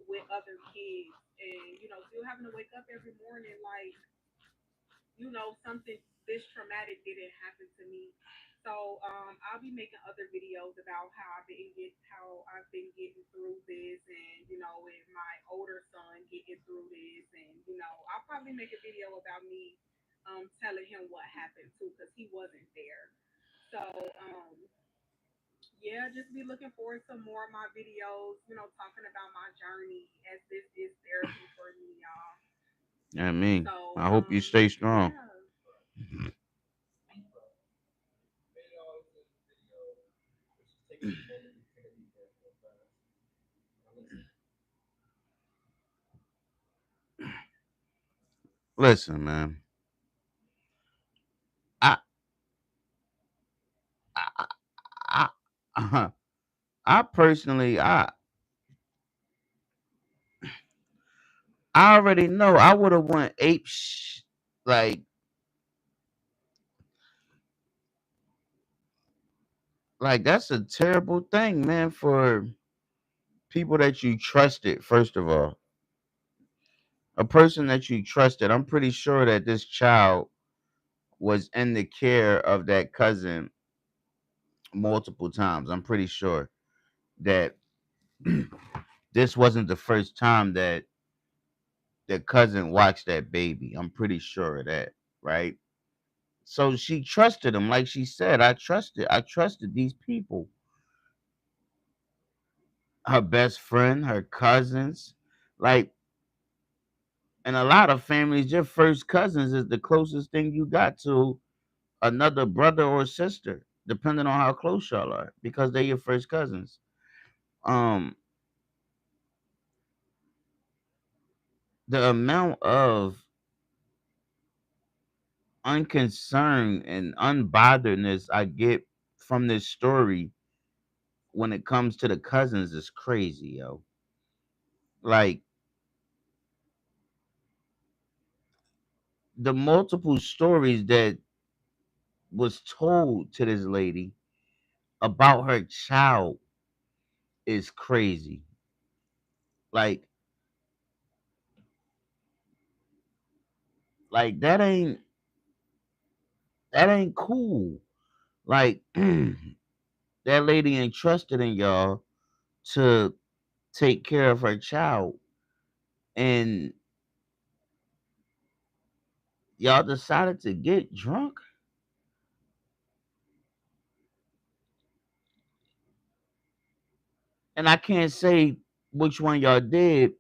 with other kids and still having to wake up every morning like something this traumatic didn't happen to me. So I'll be making other videos about how I've been getting through this, and with my older son getting through this, and I'll probably make a video about me telling him what happened too, because he wasn't there. So yeah, just be looking forward to more of my videos. Talking about my journey as this is therapy for me, y'all. I mean, So I hope you stay strong. yeah. Made it all into the video. Let's just take a moment to take a deep breath real fast. Now listen. Listen, man. I, I, I, I personally, I already know I would have went like, that's a terrible thing, man, for people that you trusted. First of all, a person that you trusted. I'm pretty sure that this child was in the care of that cousin multiple times. I'm pretty sure that this wasn't the first time that the cousin watched that baby. I'm pretty sure of that, right? So she trusted him, like she said. I trusted these people, her best friend, her cousins, like in a lot of families, your first cousins is the closest thing you got to another brother or sister, depending on how close y'all are, because they're your first cousins. Um, the amount of unconcern and unbotheredness I get from this story when it comes to the cousins is crazy, yo. Like the multiple stories that was told to this lady about her child is crazy. Like like that ain't cool. Like that lady entrusted in y'all to take care of her child, and y'all decided to get drunk. And I can't say which one y'all did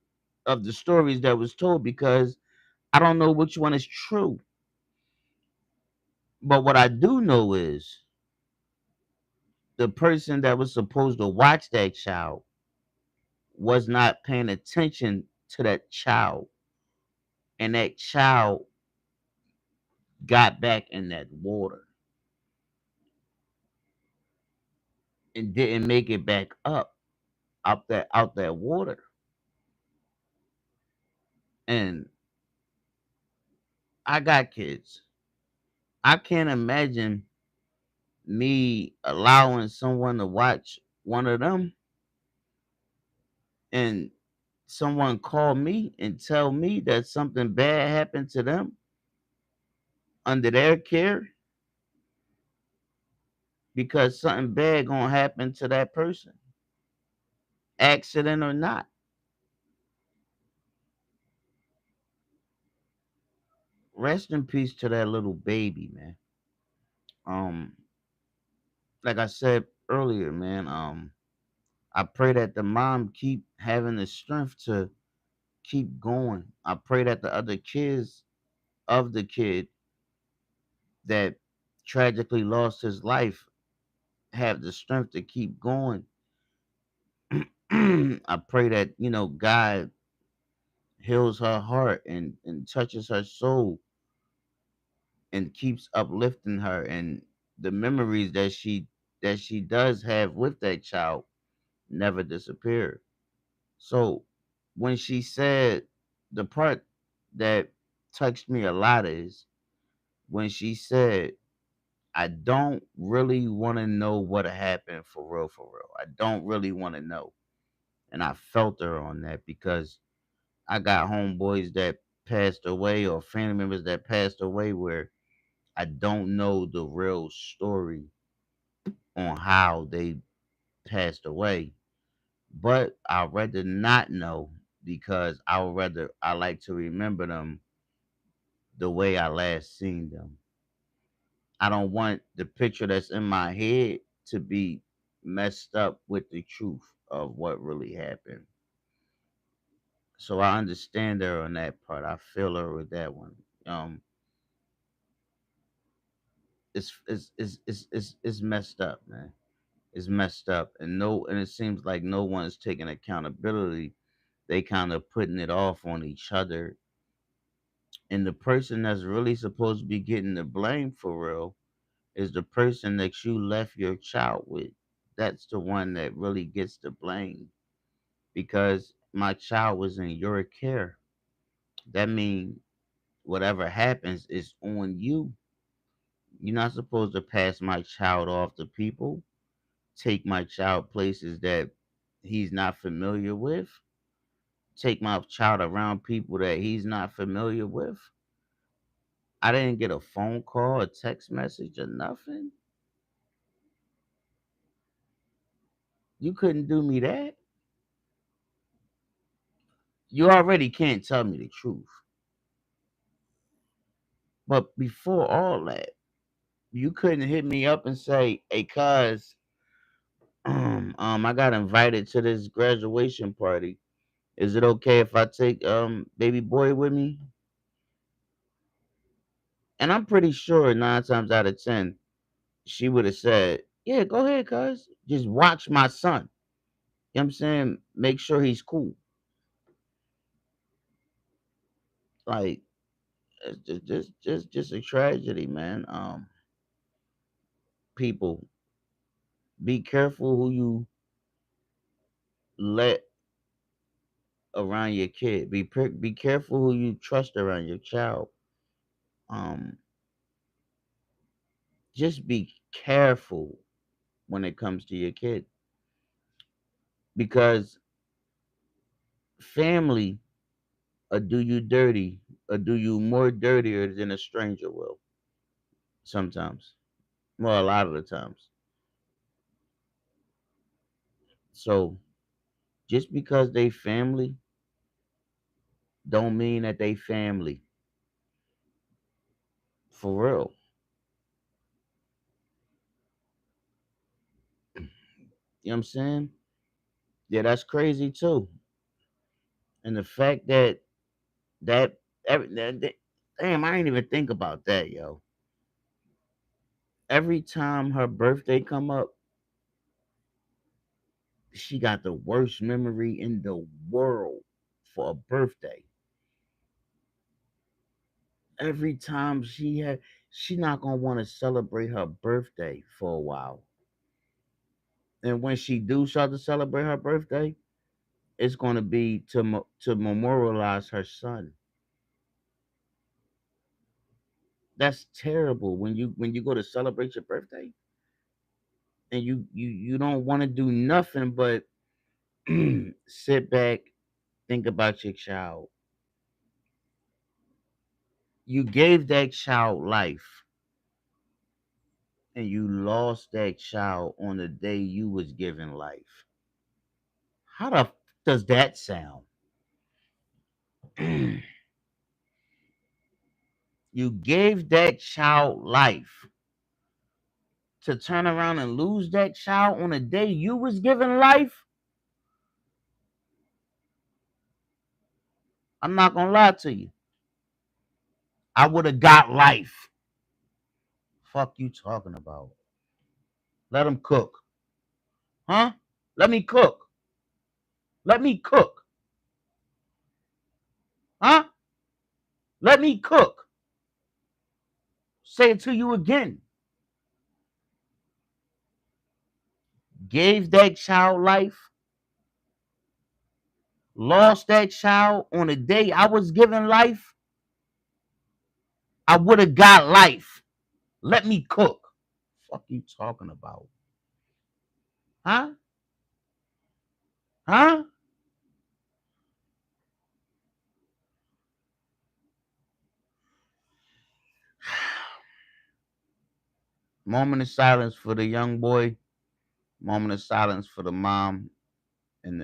of the stories that was told because I don't know which one is true. But what I do know is the person that was supposed to watch that child was not paying attention to that child, and that child got back in that water and didn't make it back up out that water. And I got kids. I can't imagine me allowing someone to watch one of them and someone call me and tell me that something bad happened to them under their care, because something bad gonna happen to that person, accident or not. Rest in peace to that little baby, man. Um, like I said earlier, man. I pray that the mom keep having the strength to keep going. I pray that the other kids of the kid that tragically lost his life have the strength to keep going. I pray that God heals her heart and touches her soul and keeps uplifting her, and the memories that she does have with that child never disappear. So when she said, the part that touched me a lot is when she said, I don't really want to know what happened for real, for real. I don't really want to know. And I felt her on that because I got homeboys that passed away or family members that passed away where I don't know the real story on how they passed away. But I'd rather not know because I like to remember them the way I last seen them. I don't want the picture that's in my head to be messed up with the truth of what really happened. So I understand her on that part. I feel her with that one. Um, it's messed up, man. It's messed up, and it seems like no one's taking accountability. They kind of putting it off on each other, and the person that's really supposed to be getting the blame for real is the person that you left your child with. That's the one that really gets the blame because my child was in your care. That means whatever happens is on you. You're not supposed to pass my child off to people, take my child places that he's not familiar with, take my child around people that he's not familiar with. I didn't get a phone call, a text message, or nothing. You couldn't do me that. You already can't tell me the truth. But before all that, you couldn't hit me up and say, "Hey, cuz, I got invited to this graduation party. Is it okay if I take baby boy with me?" And I'm pretty sure 9 times out of 10, she would have said, "Yeah, go ahead, cuz. Just watch my son. You know what I'm saying? Make sure he's cool." Like it's just a tragedy, man. People, be careful who you let around your kid. Be careful who you trust around your child. Um, just be careful when it comes to your kid because family do you dirty or do you more dirtier than a stranger will sometimes. Well, a lot of the times. So just because they family don't mean that they family for real. You know what I'm saying? Yeah, that's crazy too. And the fact that, damn, I didn't even think about that, yo. Every time her birthday come up, she got the worst memory in the world for a birthday. Every time she not gonna want to celebrate her birthday for a while. And when she do start to celebrate her birthday, it's gonna be to memorialize her son. That's terrible when you go to celebrate your birthday and you don't want to do nothing but sit back, think about your child. You gave that child life and you lost that child on the day you was given life. How the does that sound? You gave that child life to turn around and lose that child on the day you was given life. I'm not gonna lie to you. I would have got life. Fuck you talking about? Let him cook, huh? Let me cook. Let me cook, huh? Let me cook. say it to you again. Gave that child life, lost that child on the day I was given life, I would have got life. Let me cook. Fuck you talking about? Huh? Huh? Moment of silence for the young boy. Moment of silence for the mom and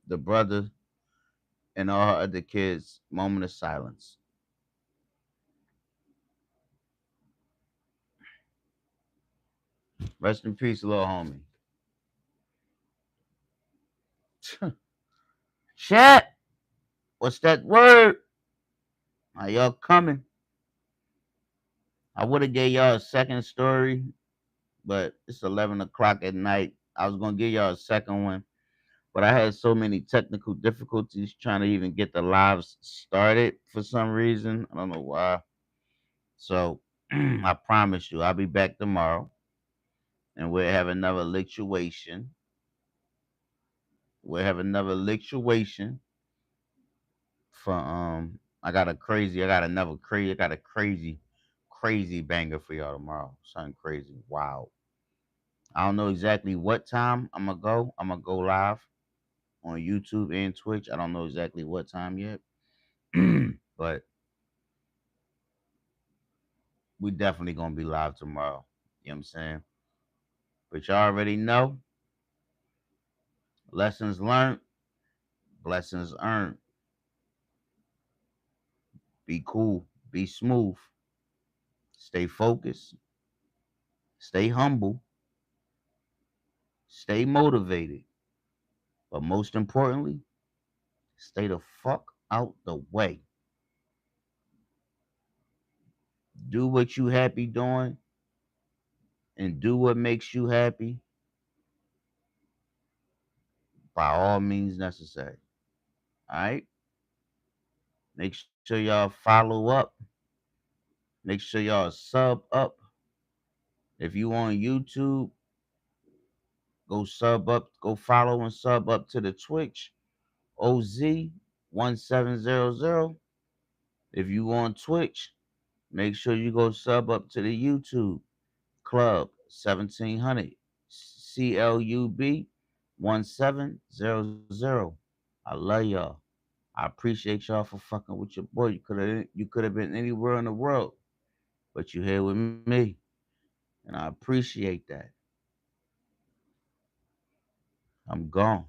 the brother and all her other kids. Moment of silence. Rest in peace, little homie. Chat. What's that word? Are y'all coming? I would have gave y'all a second story, but it's 11 o'clock at night. I was gonna give y'all a second one, but I had so many technical difficulties trying to even get the lives started for some reason. I don't know why. So I promise you, I'll be back tomorrow, and we'll have another lictuation. We'll have another lictuation for I got a crazy banger for y'all tomorrow. Something crazy. Wow. I don't know exactly what time I'm gonna go. I'm gonna go live on YouTube and Twitch. I don't know exactly what time yet. But we definitely gonna be live tomorrow. You know what I'm saying? But y'all already know. Lessons learned, blessings earned. Be cool, be smooth, stay focused, stay humble, stay motivated. But most importantly, stay the fuck out the way. Do what you happy doing and do what makes you happy by all means necessary. All right? Make sure y'all follow up. Make sure y'all sub up. If you on YouTube, go sub up, go follow and sub up to the Twitch OZ1700. If you on Twitch, make sure you go sub up to the YouTube Club 1700 CLUB 1700. I love y'all. I appreciate y'all for fucking with your boy. You could have been anywhere in the world, but you here with me, and I appreciate that. I'm gone.